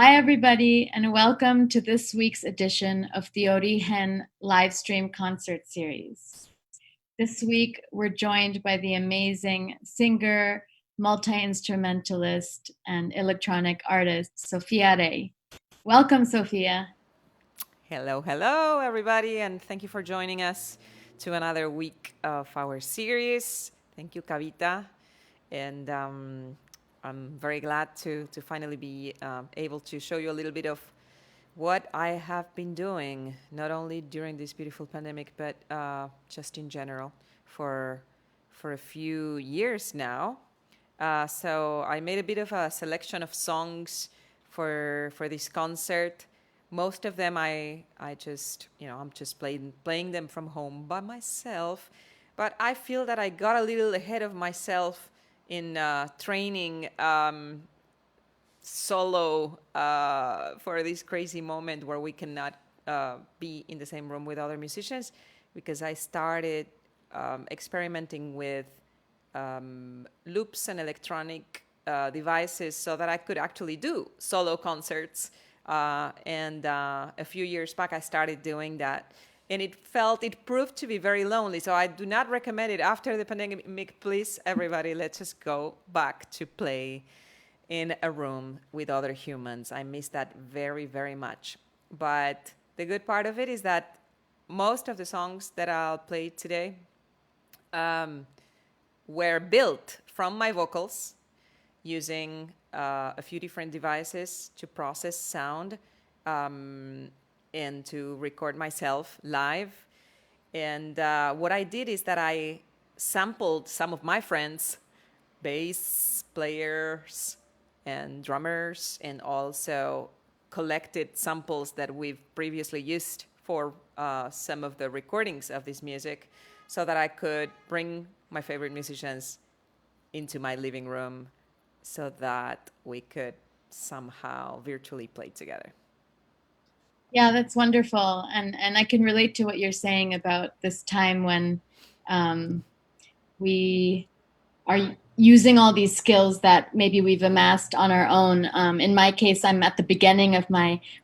Hi, everybody, and welcome to this week's edition of the Ori-Gen live stream concert series. This week, we're joined by the amazing singer, multi-instrumentalist, and electronic artist, Sofía Rei. Welcome, Sofía. Hello, everybody, and thank you for joining us to another week of our series. Thank you, Kavita, and I'm very glad to finally be able to show you a little bit of what I have been doing, not only during this beautiful pandemic, but just in general for a few years now. So I made a bit of a selection of songs for this concert. Most of them I just, I'm just playing them from home by myself. But I feel that I got a little ahead of myself in training solo for this crazy moment where we cannot be in the same room with other musicians, because I started experimenting with loops and electronic devices so that I could actually do solo concerts. And a few years back, I started doing that. And it proved to be very lonely. So I do not recommend it after the pandemic. Please, everybody, let's just go back to play in a room with other humans. I miss that very, very much. But the good part of it is that most of the songs that I'll play today were built from my vocals using a few different devices to process sound and to record myself live. And what I did is that I sampled some of my friends, bass players and drummers, and also collected samples that we've previously used for some of the recordings of this music, so that I could bring my favorite musicians into my living room so that we could somehow virtually play together. Yeah, that's wonderful. And I can relate to what you're saying about this time when we are using all these skills that maybe we've amassed on our own. In my case, I'm at the beginning of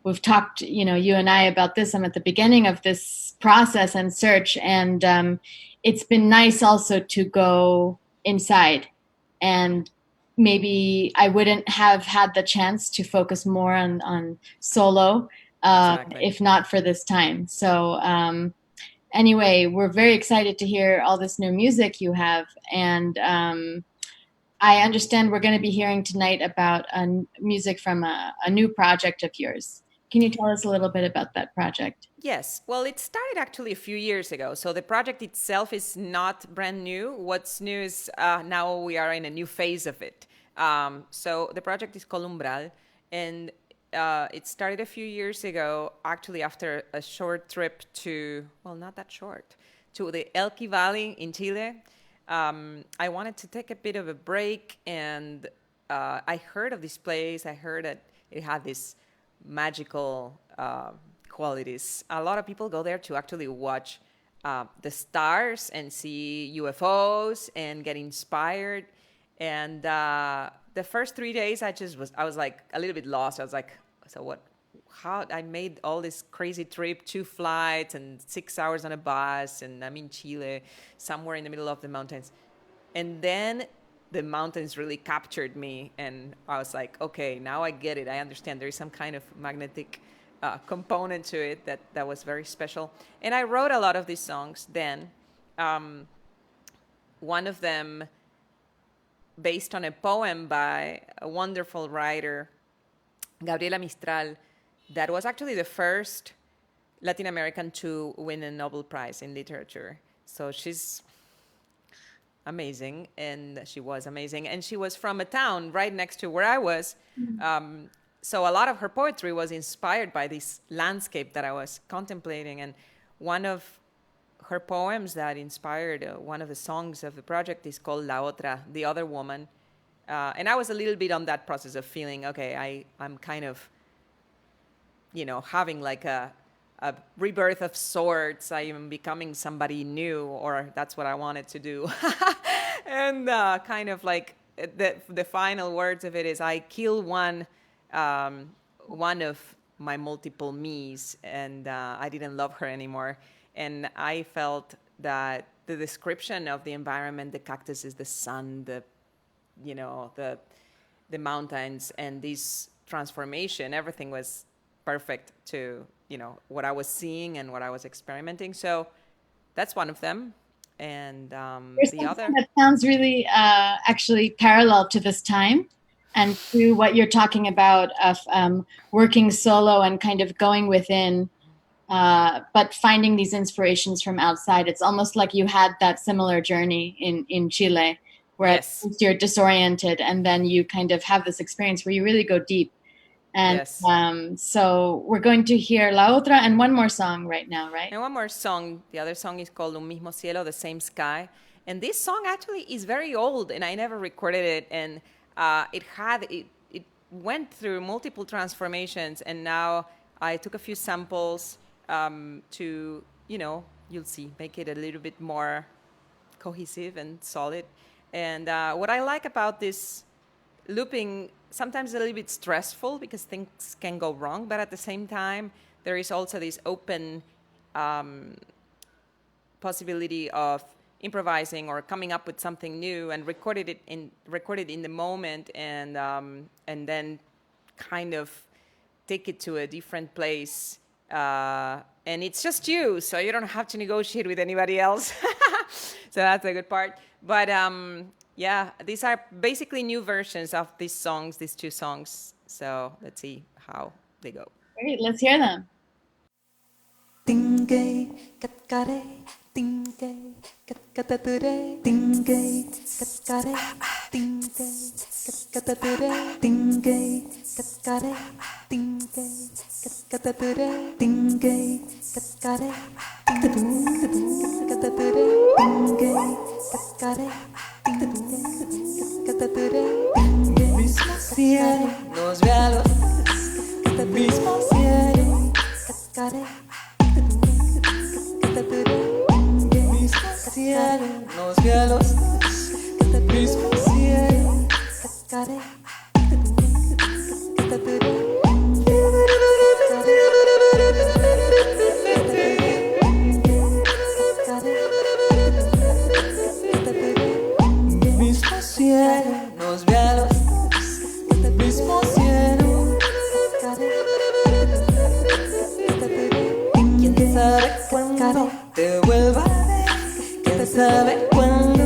we've talked, you and I about this. I'm at the beginning of this process and search. And it's been nice also to go inside, and maybe I wouldn't have had the chance to focus more on solo Exactly. if not for this time. So anyway, we're very excited to hear all this new music you have. And I understand we're going to be hearing tonight about music from a new project of yours. Can you tell us a little bit about that project? Yes. Well, it started actually a few years ago. So the project itself is not brand new. What's new is now we are in a new phase of it. So the project is called Umbral, and it started a few years ago, actually after a short trip not that short, to the Elqui Valley in Chile. I wanted to take a bit of a break, and I heard of this place. I heard that it had this magical qualities. A lot of people go there to actually watch the stars and see UFOs and get inspired. And the first 3 days, I was like a little bit lost. I was like, so what? How I made all this crazy trip, 2 flights and 6 hours on a bus, and I'm in Chile, somewhere in the middle of the mountains. And then the mountains really captured me, and I was like, okay, now I get it. I understand there is some kind of magnetic component to it that was very special. And I wrote a lot of these songs then. One of them based on a poem by a wonderful writer, Gabriela Mistral, that was actually the first Latin American to win a Nobel Prize in literature. So she's amazing, and she was amazing. And she was from a town right next to where I was. So a lot of her poetry was inspired by this landscape that I was contemplating. And one of her poems that inspired one of the songs of the project is called La Otra, the other woman. And I was a little bit on that process of feeling, okay, I'm kind of, having like a rebirth of sorts. I am becoming somebody new, or that's what I wanted to do. And kind of like the final words of it is, I kill one one of my multiple me's, and I didn't love her anymore. And I felt that the description of the environment, the cactuses, the sun, the mountains, and this transformation, everything was perfect to, what I was seeing and what I was experimenting. So that's one of them. And the other that sounds really actually parallel to this time and to what you're talking about of working solo and kind of going within, but finding these inspirations from outside. It's almost like you had that similar journey in Chile, where Yes. at first you're disoriented and then you kind of have this experience where you really go deep. And Yes. So we're going to hear La Otra and one more song right now, right? And one more song. The other song is called Un Mismo Cielo, the Same Sky. And this song actually is very old, and I never recorded it. And it went through multiple transformations, and now I took a few samples to, you'll see, make it a little bit more cohesive and solid. And what I like about this looping, sometimes a little bit stressful because things can go wrong, but at the same time, there is also this open possibility of improvising or coming up with something new and record it in the moment, and then kind of take it to a different place. And it's just you, so you don't have to negotiate with anybody else. So that's a good part. But yeah, these are basically new versions of these two songs. So let's see how they go. Great, let's hear them. Tingay katkare, tingay katkatatare, tingay katkare, tingay katkatatare, tingay katkare, tingay katkatatare, tingay katkare, katkatatare, tingay katkare, katkatatare, mismo cielo nos ve a los mismo cielo katkare. Mismo cielo nos ve a los dos, mismo cielo, cascare, mismo cielo nos ve a los dos, mismo cielo, cascare. ¿Quién sabe cuándo te vuelva a ver? ¿Quién sabe cuándo?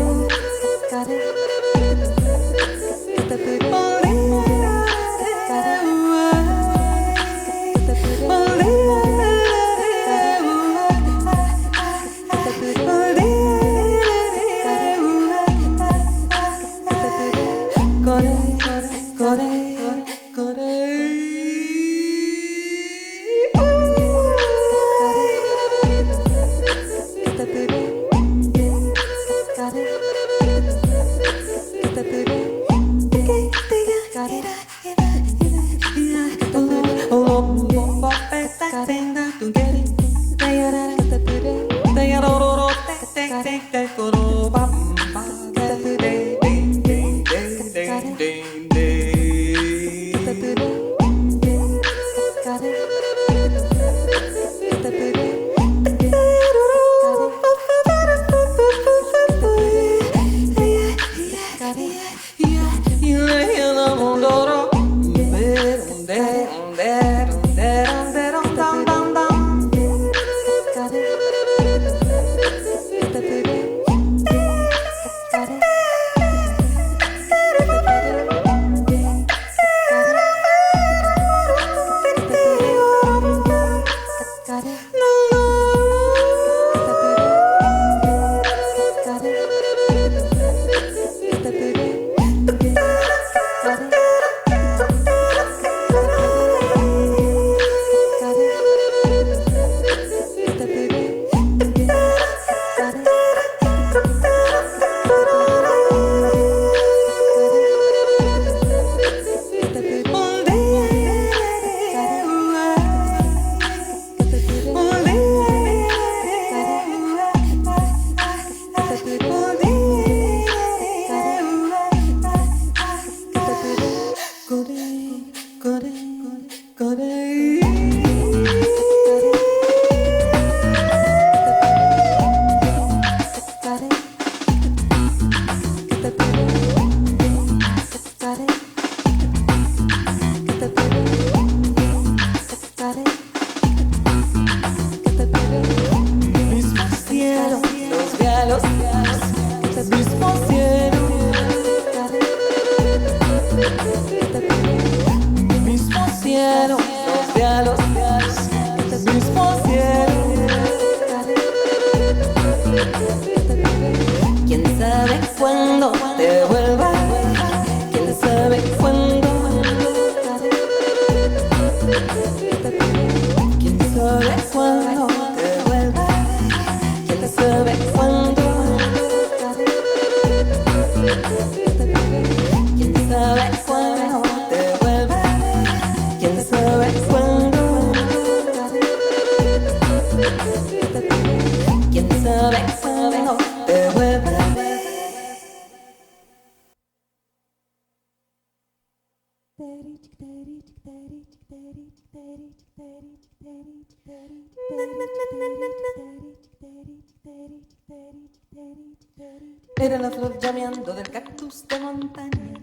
Era la flor llameando del cactus de montaña.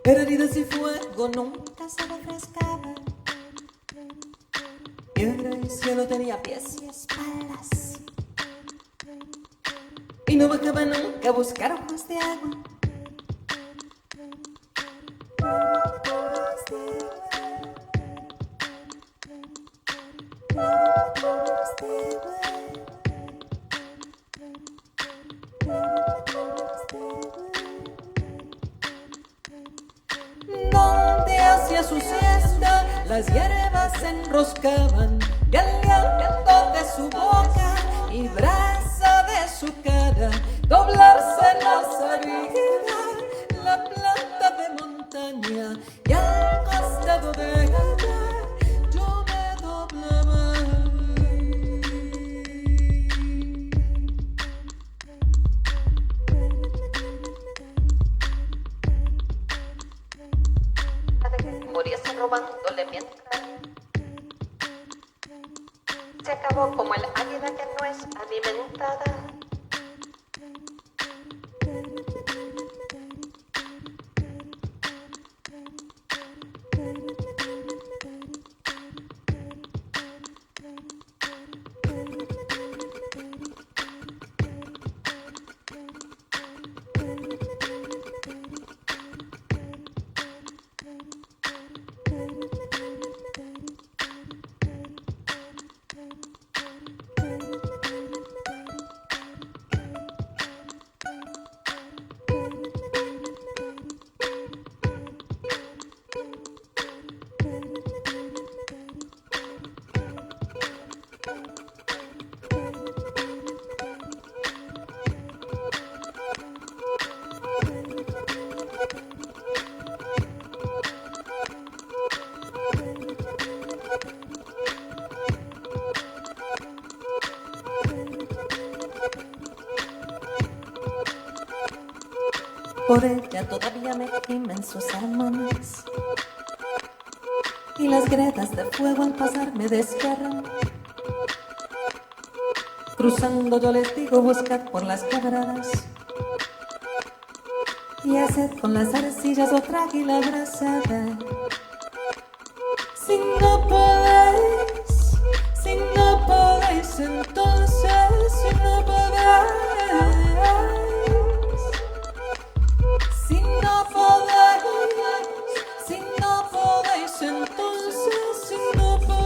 Era heridas y fuego, nunca se refrescaba. Piedra y cielo tenía pies y espaldas. Y no bajaba nunca a buscar ojos de agua. Donde hacía su siesta, las hierbas se enroscaban y al aliento de su boca y brasa de su cara, doblarse la sabina, la planta de montaña, y al costado de ella yo me doblaba. Muriese robándole mientras se acabó como el águila que no es alimentada. Por ella todavía me gimen sus armonías y las grietas de fuego al pasar me desgarran. Cruzando yo les digo buscad por las quebradas y haced con las arcillas otra águila abrazada. Si no podéis, entonces si no podéis. Si no podéis, entonces si no podéis.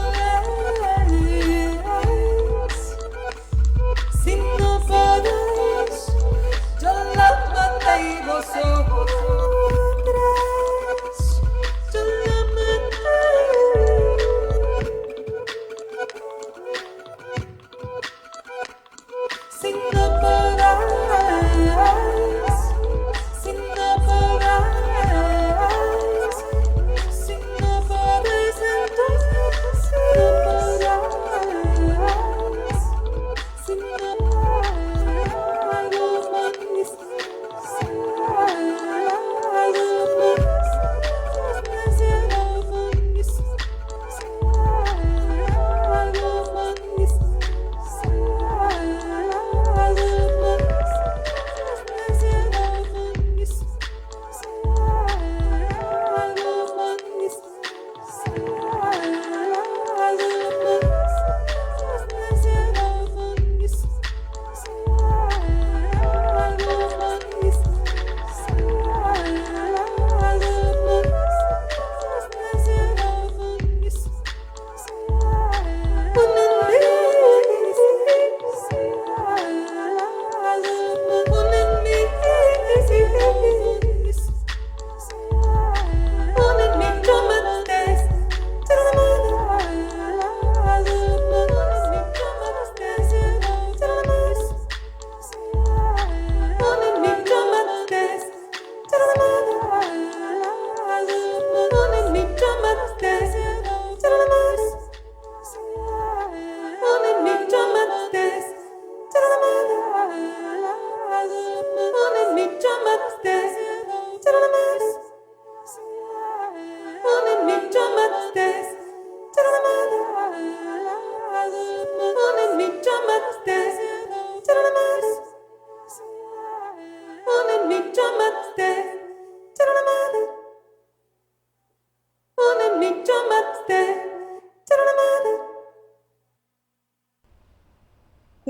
Si no podéis, yo la maté y vosotras, yo la maté. So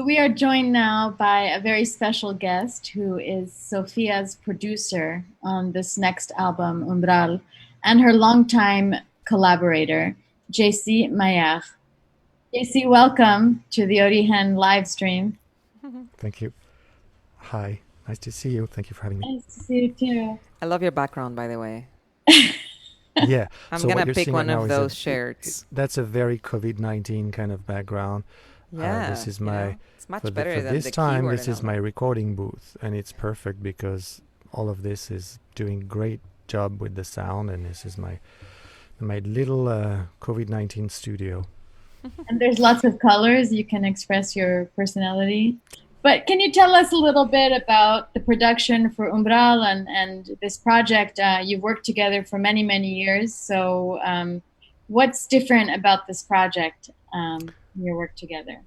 we are joined now by a very special guest who is Sofia's producer on this next album, Umbral, and her longtime collaborator, JC Maillard. JC, welcome to the Ori-Gen live stream. Thank you. Hi, nice to see you. Thank you for having me. Nice to see you too. I love your background, by the way. Yeah. I'm so going what to you're pick seeing one right now of is those shirts. That's a very COVID-19 kind of background. Yeah. This is you my know, it's much for better than this the time. keyboard This and is all my that. recording booth, and it's perfect because all of this is doing great job with the sound, and this is my little COVID-19 studio. And there's lots of colors. You can express your personality. But can you tell us a little bit about the production for Umbral and this project? You've worked together for many, many years. So what's different about this project, your work together?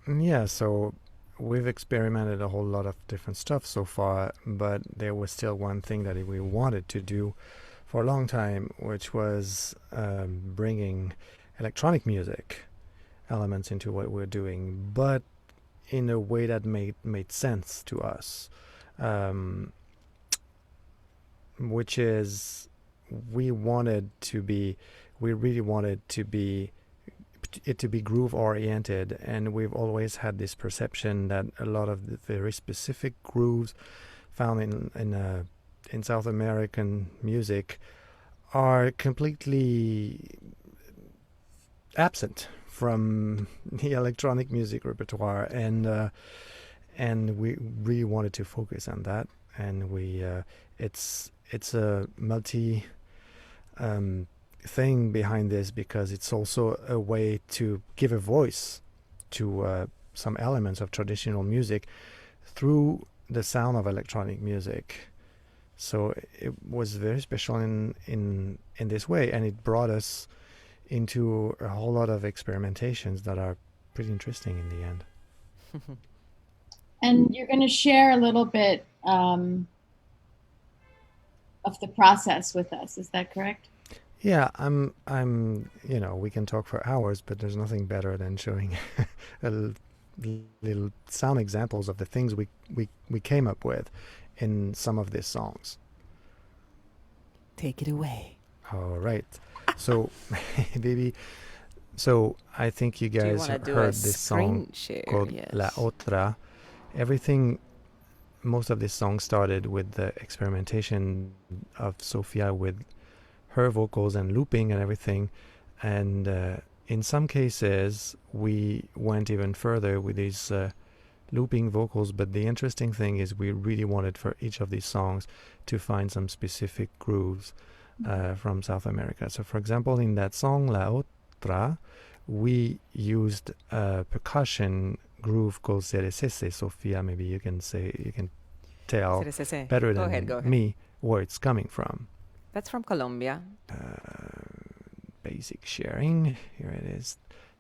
Yeah, so we've experimented a whole lot of different stuff so far, but there was still one thing that we wanted to do for a long time, which was bringing electronic music elements into what we're doing, but in a way that made sense to us, which is we really wanted to be groove oriented, and we've always had this perception that a lot of the very specific grooves found in South American music are completely absent from the electronic music repertoire, and we really wanted to focus on that, and it's a multi thing behind this, because it's also a way to give a voice to some elements of traditional music through the sound of electronic music. So it was very special in this way, and it brought us into a whole lot of experimentations that are pretty interesting in the end. And you're going to share a little bit of the process with us. Is that correct? Yeah, I'm. We can talk for hours, but there's nothing better than showing little sound examples of the things we came up with in some of these songs. Take it away. All right. So, baby. So I think you guys heard this song called La Otra. Most of this song started with the experimentation of Sofia with her vocals and looping and everything, and in some cases we went even further with these looping vocals, but the interesting thing is we really wanted for each of these songs to find some specific grooves from South America. So for example, in that song La Otra, we used a percussion groove called cerecese. Sofia, maybe you can tell Cerecese. better Go than ahead. me where it's coming from. That's from Colombia. Basic sharing. Here it is.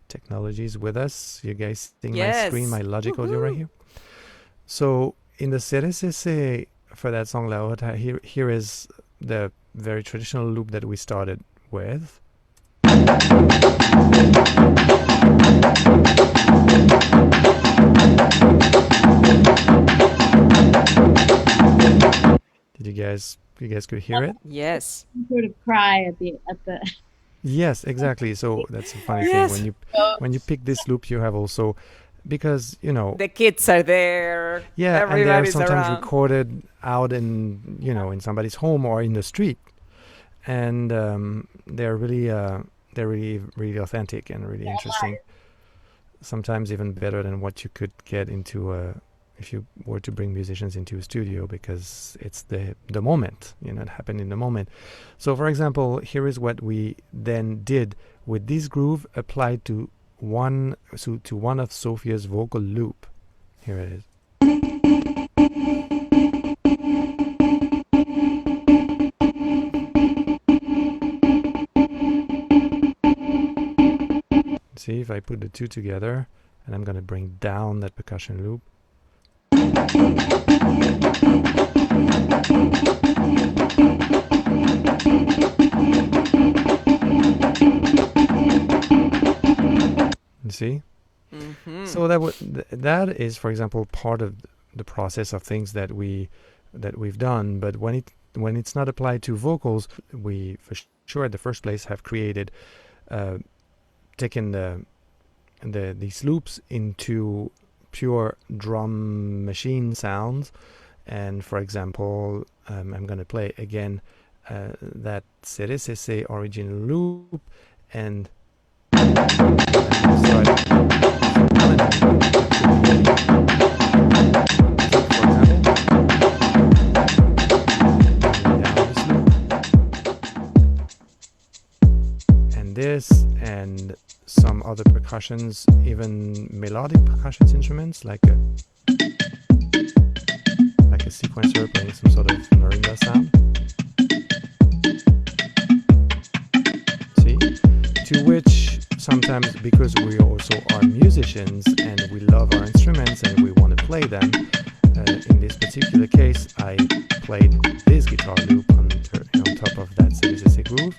Technology's with us. You guys seeing my Yes. screen, my Logic audio right here? So in the cerecese for that song La Otra, here is the very traditional loop that we started with. Did you guys could hear it? Yes. Sort of cry at the. Yes, exactly. So that's a funny Yes. thing when you pick this loop, you have also, because The kids are there. yeah, and they're Everybody's sometimes around. recorded out in somebody's home or in the street, and they're really really authentic and really interesting. Sometimes even better than what you could get into if you were to bring musicians into a studio, because it's the moment, it happened in the moment. So for example, here is what we then did with this groove applied to one of Sofia's vocal loop. Here it is. See, if I put the two together, and I'm going to bring down that percussion loop. So that is, for example, part of the process of things that we've done. But when it's not applied to vocals, we for sure at the first place have created, taken these loops into pure drum machine sounds. And for example, I'm going to play again that CRSS original loop, and this and some other percussions, even melodic percussion instruments like a sequencer playing some sort of marimba sound. See? To which sometimes, because we also are musicians and we love our instruments and we want to play them, in this particular case I played this guitar loop on top of that CRSS groove.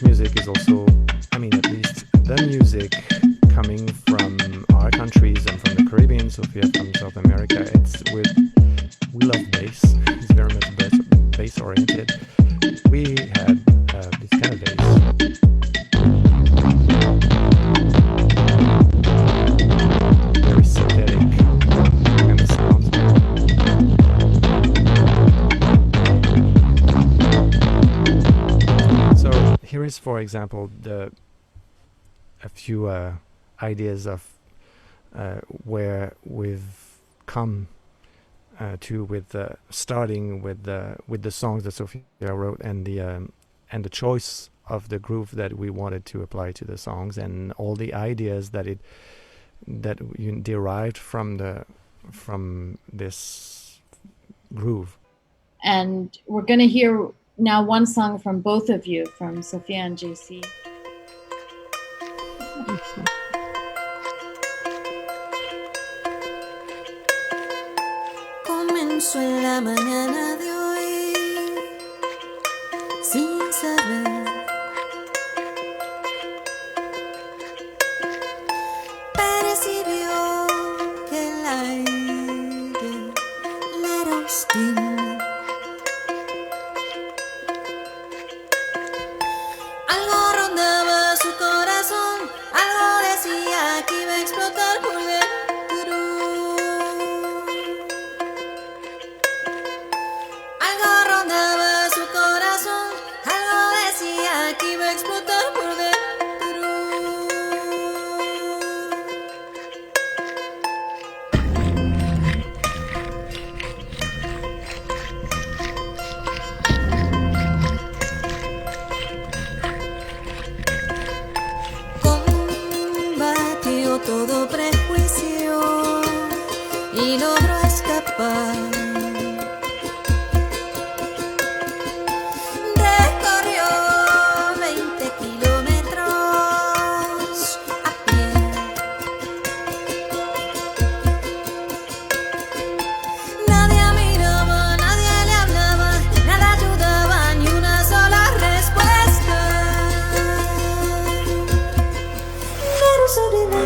Music is also, at least the music coming from our countries and from the Caribbean, Sofía from South America, we love bass. It's very much bass oriented. We had this kind of bass. Very synthetic kind of sounds. Here is, for example, a few ideas of where we've come to with starting with the songs that Sofía wrote and the choice of the groove that we wanted to apply to the songs and all the ideas that derived from this groove. And we're going to hear now one song from both of you, from Sofía and JC. Comenzó en la mañana de hoy, sin saber, percibió que el aire le era hostil. Que iba a explotar por dentro. Algo rondaba su corazón, algo decía que iba a explotar por dentro. Todo prejuicio y logró escapar. Recorrió 20 kilómetros a pie. Nadie miraba, nadie le hablaba, nada ayudaba, ni una sola respuesta. Pero sobrevivió.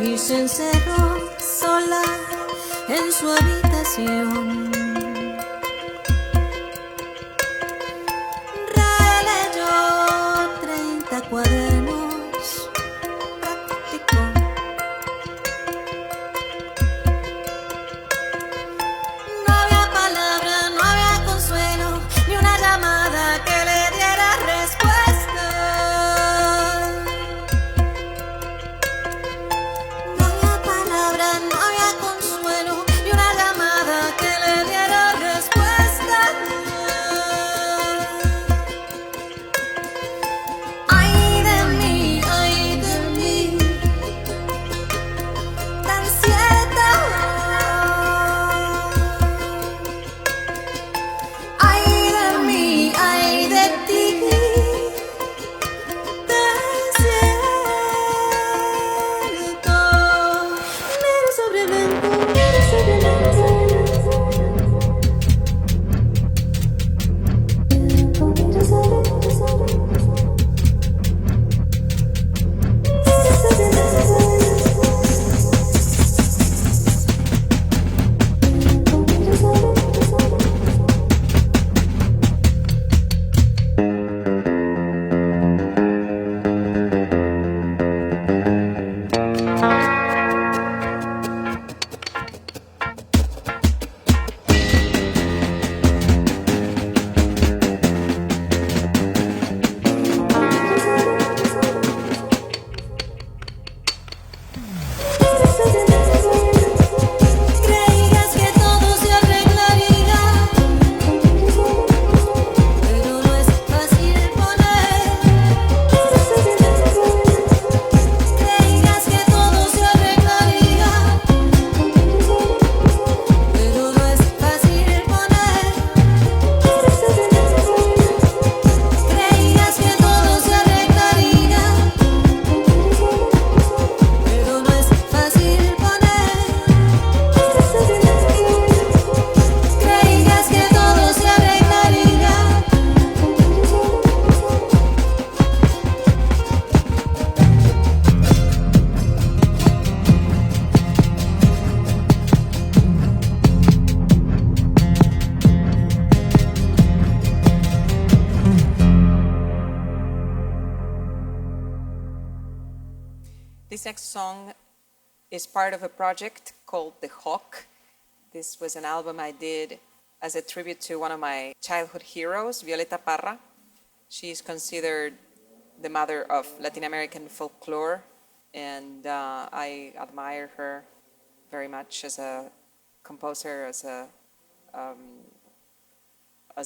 Y se encerró sola en su habitación. Releyó 30 cuadernos, practicó. No había palabra, no había consuelo, ni una llamada que le diera respuesta. No había consuelo, ni una llamada que le diera next song is part of a project called The Hawk. This was an album I did as a tribute to one of my childhood heroes, Violeta Parra. She is considered the mother of Latin American folklore, and I admire her very much as a composer, as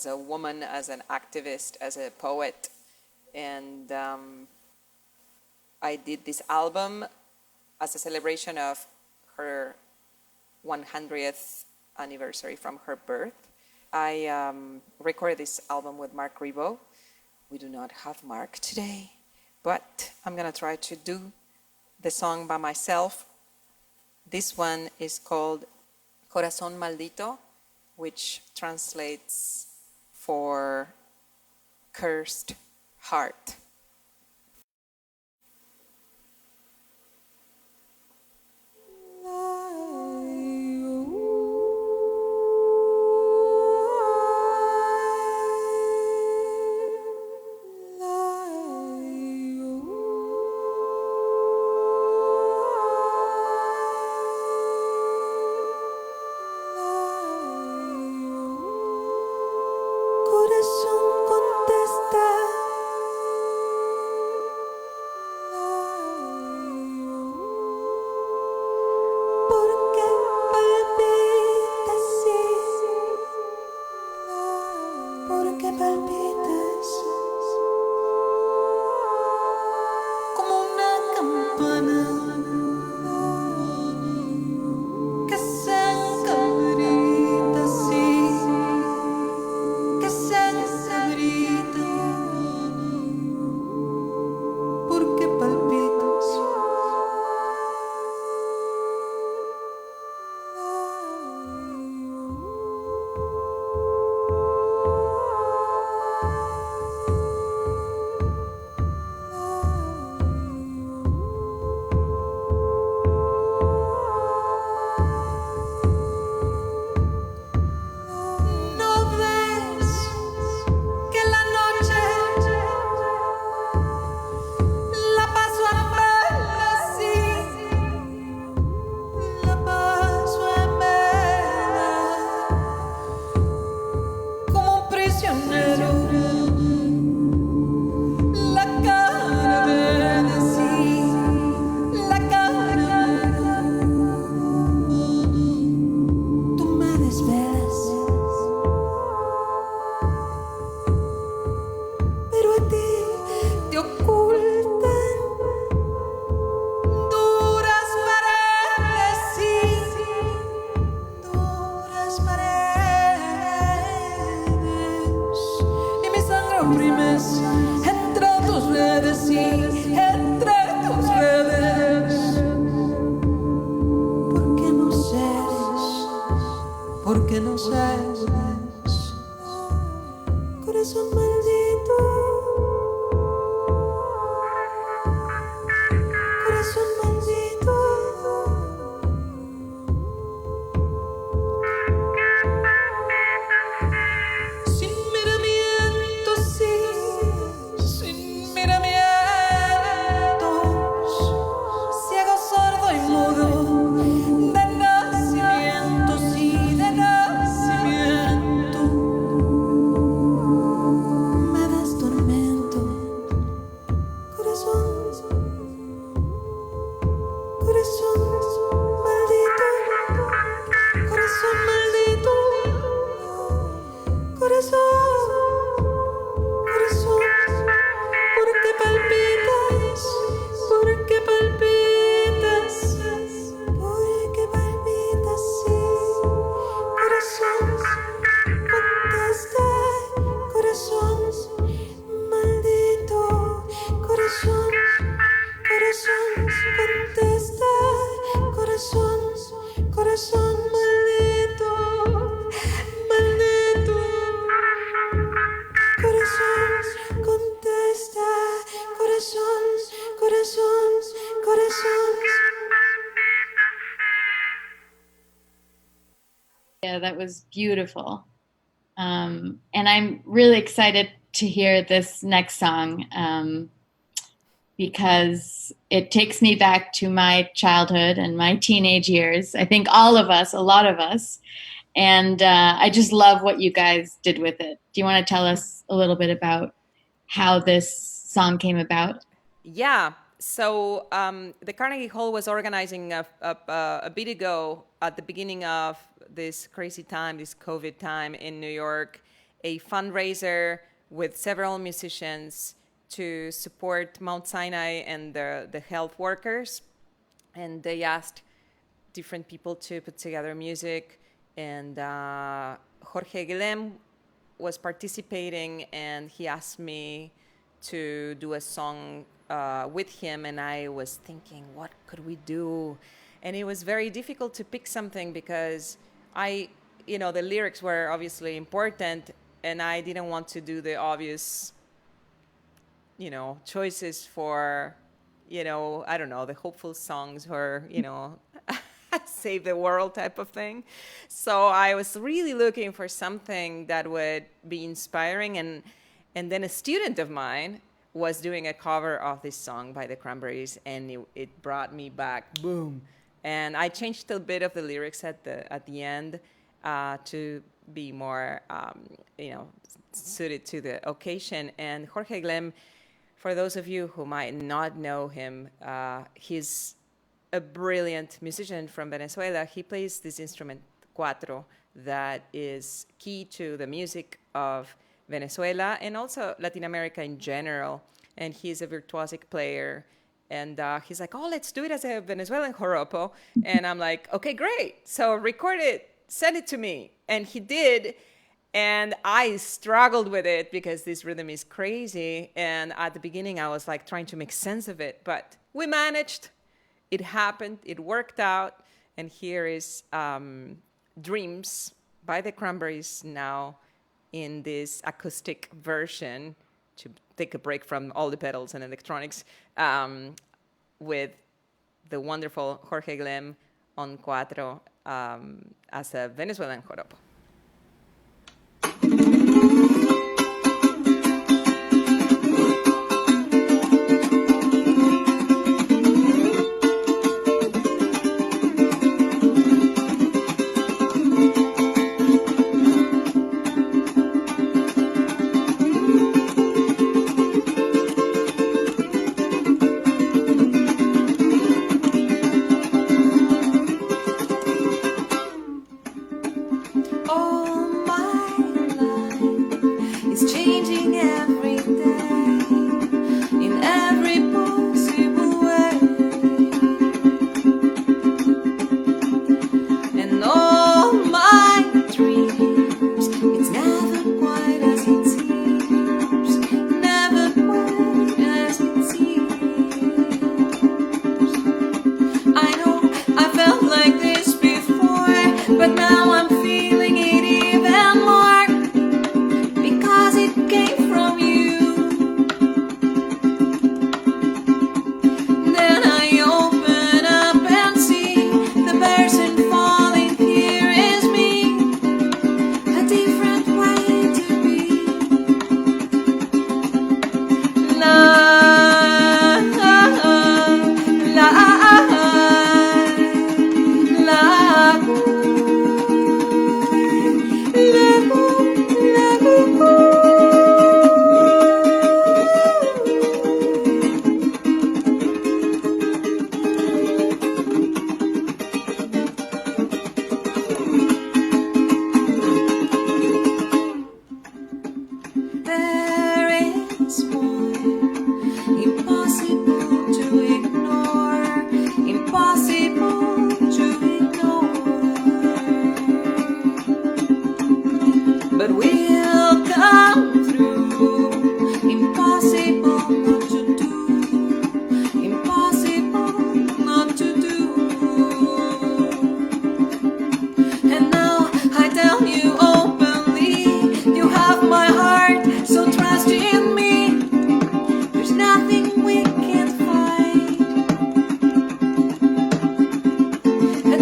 a woman, as an activist, as a poet. And I did this album as a celebration of her 100th anniversary from her birth. I recorded this album with Marc Ribot. We do not have Marc today, but I'm gonna try to do the song by myself. This one is called Corazón Maldito, which translates for cursed heart. Yeah, that was beautiful. And I'm really excited to hear this next song. because it takes me back to my childhood and my teenage years. I think all of us, a lot of us. And I just love what you guys did with it. Do you want to tell us a little bit about how this song came about? Yeah. So the Carnegie Hall was organizing a bit ago, at the beginning of this crazy time, this COVID time in New York, a fundraiser with several musicians to support Mount Sinai and the health workers. And they asked different people to put together music. And Jorge Guillermo was participating, and he asked me to do a song with him. And I was thinking, what could we do? And it was very difficult to pick something because the lyrics were obviously important, and I didn't want to do the obvious, choices for, I don't know, the hopeful songs or, save the world type of thing. So I was really looking for something that would be inspiring. And then a student of mine was doing a cover of this song by the Cranberries, and it brought me back, boom. And I changed a bit of the lyrics at the end to be more, suited to the occasion. And Jorge Guillermo, for those of you who might not know him, he's a brilliant musician from Venezuela. He plays this instrument, cuatro, that is key to the music of Venezuela and also Latin America in general. And he's a virtuosic player. And he's like, oh, let's do it as a Venezuelan joropo. And I'm like, okay, great. So record it, send it to me. And he did. And I struggled with it because this rhythm is crazy. And at the beginning, I was like trying to make sense of it. But we managed. It happened. It worked out. And here is Dreams by the Cranberries now in this acoustic version to take a break from all the pedals and electronics with the wonderful Jorge Guillermo on cuatro as a Venezuelan joropo.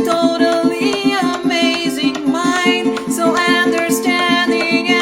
Totally amazing mind, so understanding.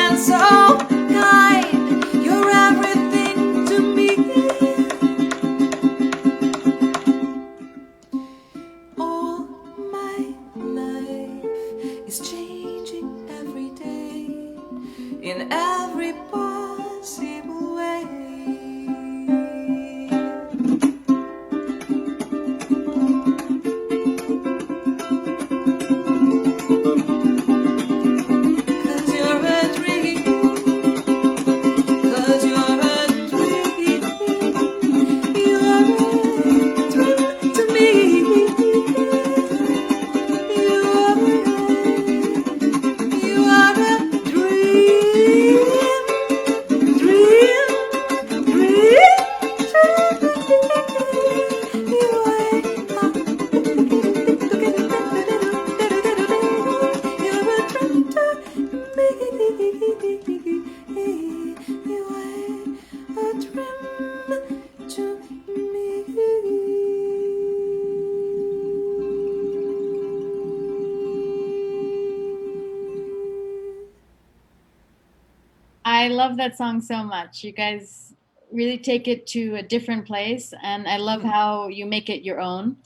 I love that song so much. You guys really take it to a different place, and I love how you make it your own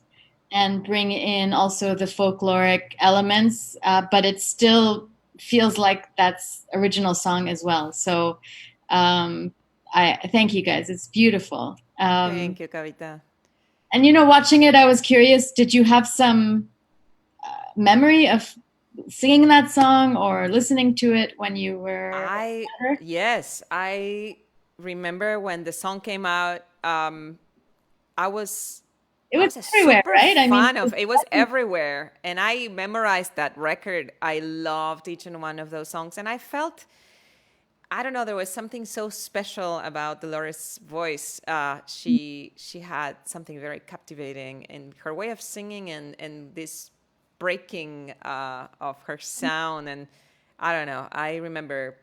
and bring in also the folkloric elements, but it still feels like that's original song as well. So I thank you guys. It's beautiful. Thank you, Kavita. And watching it, I was curious, did you have some memory of singing that song or listening to it when you were younger? Yes, I remember when the song came out. I was everywhere, super right? fan of it. Was everywhere, and I memorized that record. I loved each and one of those songs, and I felt, I don't know, there was something so special about Dolores' voice. She had something very captivating in her way of singing and this breaking of her sound. And I don't know, I remember,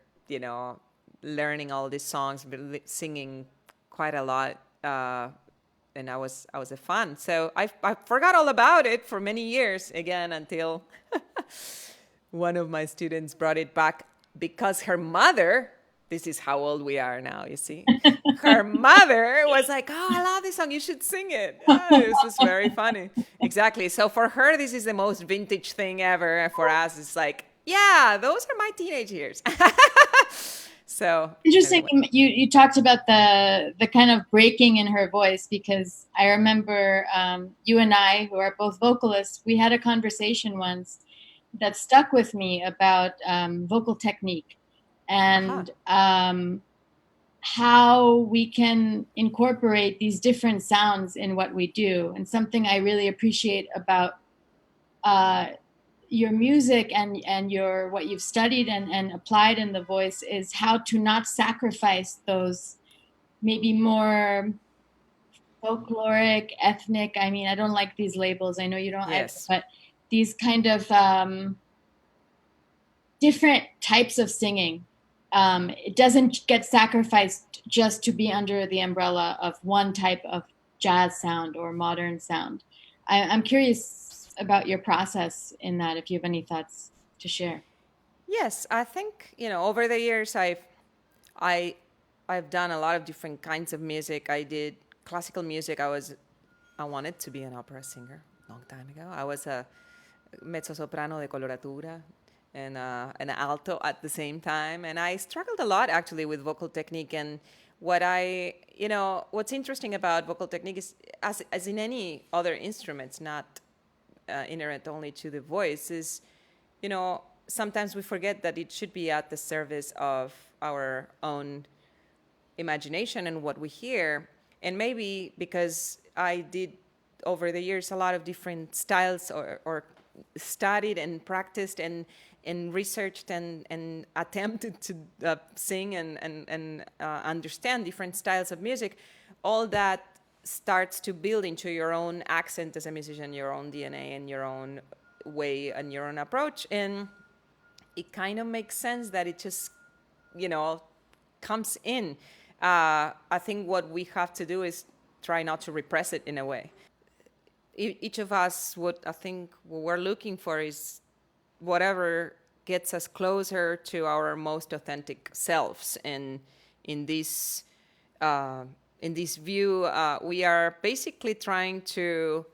learning all these songs, singing quite a lot. And I was a fan. So I forgot all about it for many years, again, until one of my students brought it back because her mother, this is how old we are now, you see. Her mother was like, "Oh, I love this song. You should sing it." It was very funny. Exactly. So for her, this is the most vintage thing ever. And for us, it's like, yeah, those are my teenage years. So interesting. Anyway. You talked about the kind of breaking in her voice, because I remember you and I, who are both vocalists, we had a conversation once that stuck with me about vocal technique and how we can incorporate these different sounds in what we do. And something I really appreciate about your music and your what you've studied and applied in the voice is how to not sacrifice those maybe more folkloric, ethnic. I mean, I don't like these labels. I know you don't, yes. but these kind of different types of singing. It doesn't get sacrificed just to be under the umbrella of one type of jazz sound or modern sound. I'm curious about your process in that, if you have any thoughts to share. Yes, I think, over the years I've done a lot of different kinds of music. I did classical music. I wanted to be an opera singer a long time ago. I was a mezzo-soprano de coloratura and an alto at the same time. And I struggled a lot actually with vocal technique. And what's interesting about vocal technique is, as in any other instruments, not inherent only to the voice, is, sometimes we forget that it should be at the service of our own imagination and what we hear. And maybe because I did over the years a lot of different styles or studied and practiced and researched and attempted to sing and understand different styles of music, all that starts to build into your own accent as a musician, your own DNA and your own way and your own approach. And it kind of makes sense that it just, comes in. I think what we have to do is try not to repress it in a way. Each of us, what we're looking for is whatever gets us closer to our most authentic selves. And in this view, we are basically trying to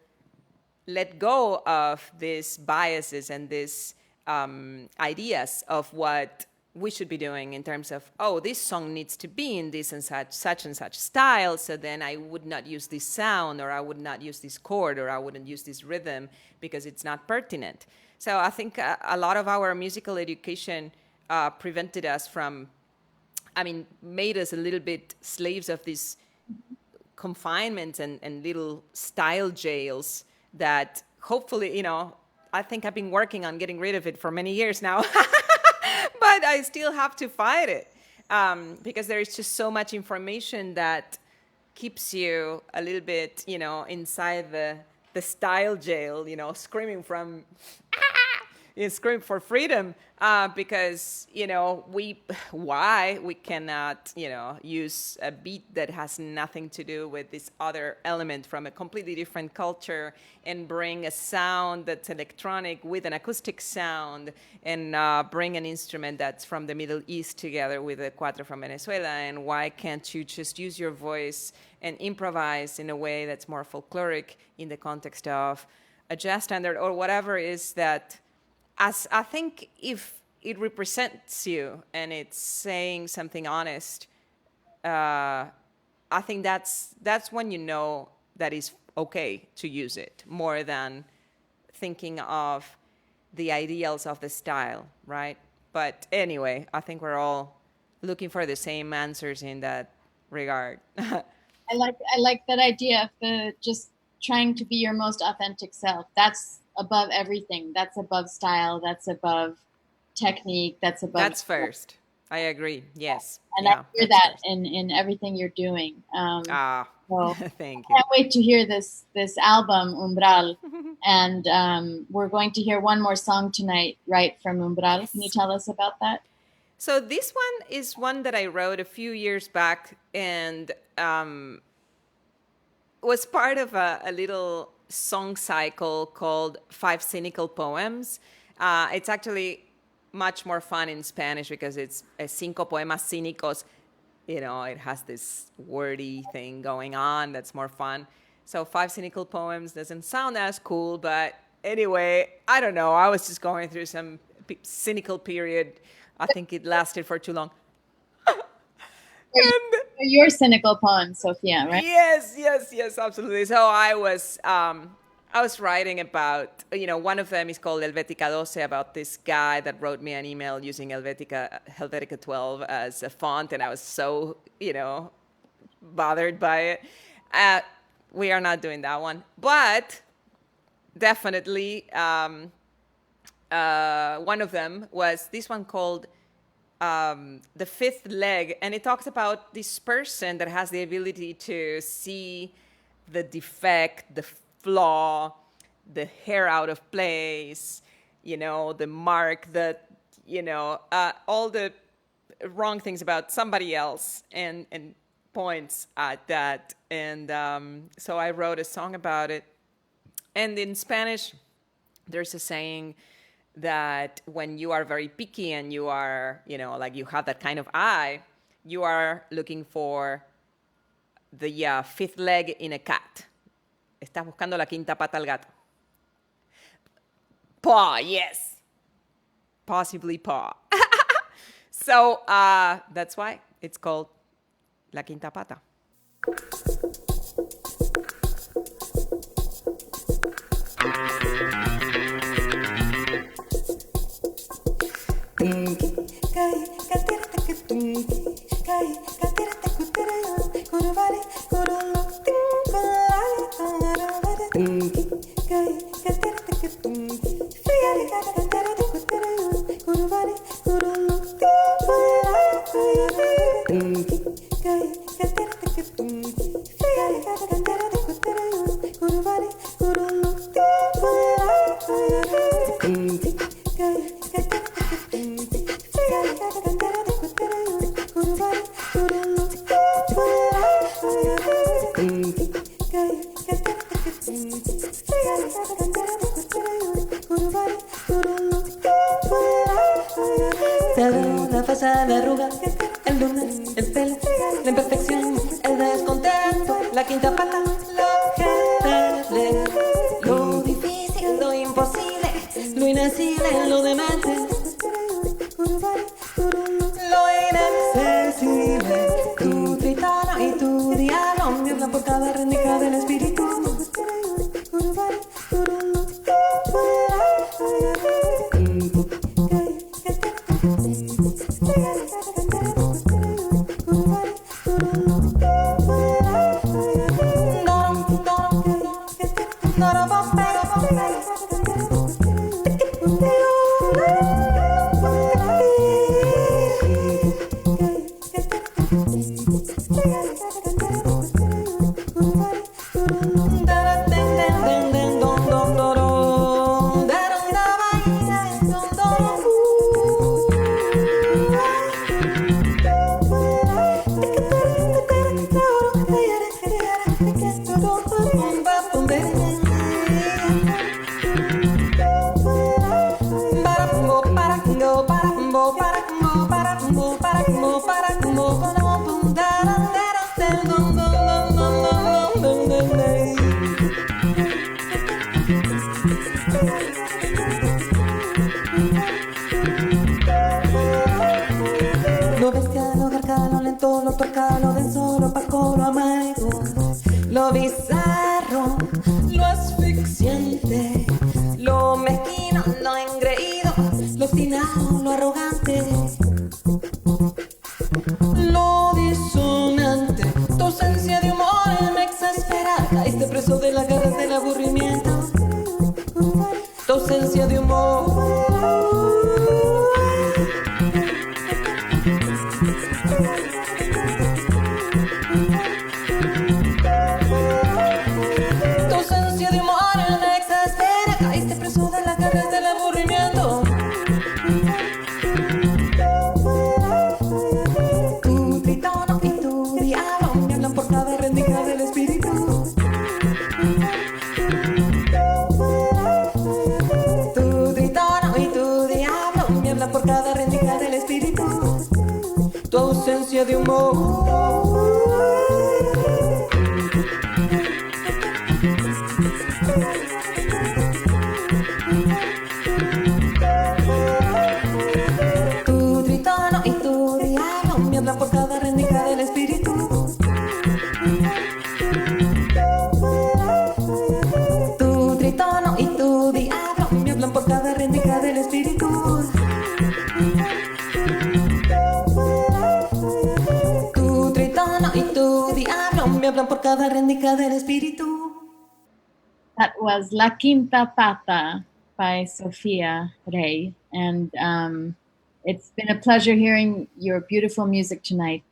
let go of these biases and these ideas of what we should be doing in terms of, this song needs to be in this and such style, so then I would not use this sound, or I would not use this chord, or I wouldn't use this rhythm because it's not pertinent. So I think a lot of our musical education prevented us from, made us a little bit slaves of these confinements and little style jails that hopefully, I think I've been working on getting rid of it for many years now. But I still have to fight it because there is just so much information that keeps you a little bit, inside the style jail, screaming from, scream for freedom, because, why we cannot, use a beat that has nothing to do with this other element from a completely different culture and bring a sound that's electronic with an acoustic sound, and bring an instrument that's from the Middle East together with a cuatro from Venezuela. And why can't you just use your voice and improvise in a way that's more folkloric in the context of a jazz standard or whatever is that, as I think if it represents you and it's saying something honest, I think that's when you know that it's okay to use it, more than thinking of the ideals of the style, right? But anyway, I think we're all looking for the same answers in that regard. I like that idea of the just trying to be your most authentic self. That's above everything. That's above style. That's above technique. That's first. I agree. Yes. And I hear that in everything you're doing. So thank you. I can't wait to hear this album, Umbral. And we're going to hear one more song tonight, right, from Umbral. Yes. Can you tell us about that? So this one is one that I wrote a few years back, and was part of a little song cycle called 5 Cynical Poems. It's actually much more fun in Spanish because it's 5 poemas cínicos. It has this wordy thing going on that's more fun. So 5 Cynical Poems doesn't sound as cool, but anyway, I don't know. I was just going through some cynical period. I think it lasted for too long. Your cynical poems, Sofía, right? Yes, absolutely. So I was writing about, one of them is called Helvetica 12, about this guy that wrote me an email using Helvetica 12 as a font, and I was so, bothered by it. We are not doing that one, but definitely one of them was this one called The Fifth Leg, and it talks about this person that has the ability to see the defect, the flaw, the hair out of place, the mark, all the wrong things about somebody else, and points at that. And so I wrote a song about it. And in Spanish, there's a saying that when you are very picky and you are, like you have that kind of eye, you are looking for the fifth leg in a cat. Estás buscando la quinta pata al gato. Paw, yes. Possibly paw. So that's why it's called La Quinta Pata. La arruga, el lunes, el pelo, la imperfección, el descontento, la quinta pata, lo que lo difícil, lo imposible, lo inaccesible, lo demente, lo inaccesible, tu tritano y tu diablo, Dios la portada rendija del espíritu. Lo bestial, lo gargalo, lo lento, lo torca, lo denso, lo opaco, lo amargo, lo bizarro, lo asfixiante, lo mezquino, lo engreído, lo obstinado, lo arrogante, lo disonante. Tu ausencia de humor me exaspera, caíste preso de las garras del aburrimiento. Tu ausencia de humor. Tu ausencia de humor. Tu tritono y tu diablo me hablan por cada rendija del espíritu. Tu tritono y tu diablo me hablan por cada rendija del espíritu. Por cada rendija del espíritu. That was La Quinta Pata by Sofía Rei. And it's been a pleasure hearing your beautiful music tonight.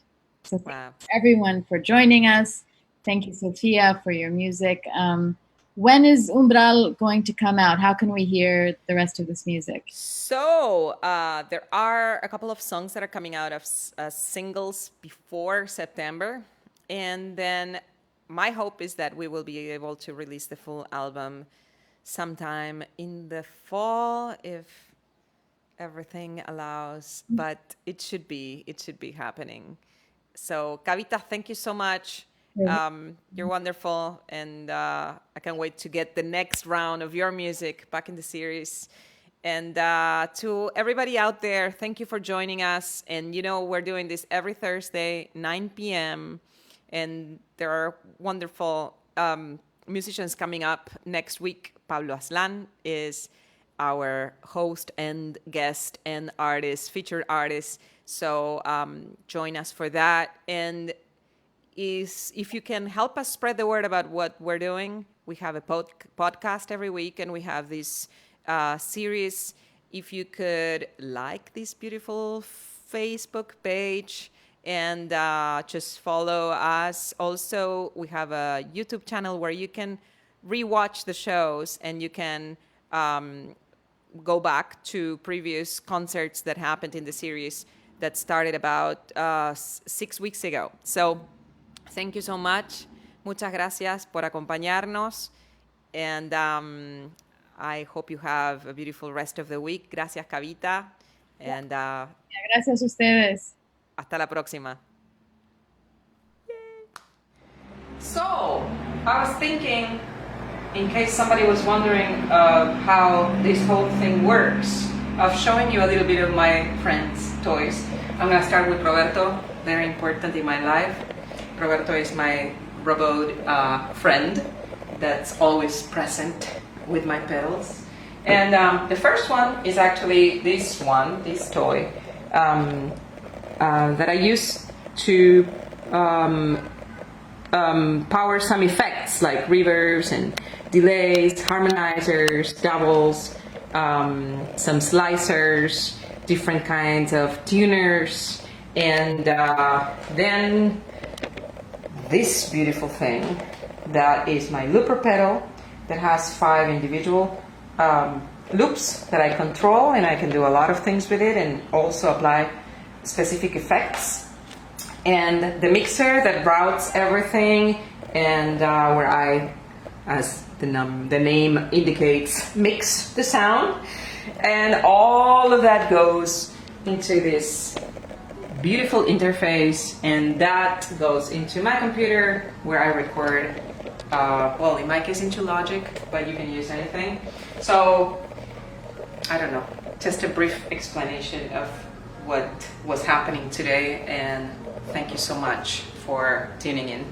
So thank everyone for joining us. Thank you, Sofía, for your music. When is Umbral going to come out? How can we hear the rest of this music? So there are a couple of songs that are coming out of singles before September. And then my hope is that we will be able to release the full album sometime in the fall if everything allows. But it should be happening. So Kavita, thank you so much. You're wonderful, and I can't wait to get the next round of your music back in the series. And to everybody out there, thank you for joining us. And we're doing this every Thursday, 9 p.m. And there are wonderful musicians coming up next week. Pablo Aslan is our host and guest and artist, featured artist. So join us for that. And if you can help us spread the word about what we're doing, we have a podcast every week, and we have this series. If you could like this beautiful Facebook page, and just follow us. Also, we have a YouTube channel where you can rewatch the shows, and you can go back to previous concerts that happened in the series that started about 6 weeks ago. So thank you so much. Muchas gracias por acompañarnos. And I hope you have a beautiful rest of the week. Gracias, Kavita. And gracias a ustedes. Hasta la próxima. So, I was thinking, in case somebody was wondering how this whole thing works, of showing you a little bit of my friends' toys. I'm going to start with Roberto, very important in my life. Roberto is my robot friend that's always present with my pedals. And the first one is actually this toy. That I use to power some effects like reverbs and delays, harmonizers, doubles, some slicers, different kinds of tuners, and then this beautiful thing that is my looper pedal that has 5 individual loops that I control, and I can do a lot of things with it and also apply specific effects, and the mixer that routes everything, and where I, as the name indicates, mix the sound. And all of that goes into this beautiful interface, and that goes into my computer where I record, well, in my case into Logic, but you can use anything. So, I don't know, just a brief explanation of what was happening today, and thank you so much for tuning in.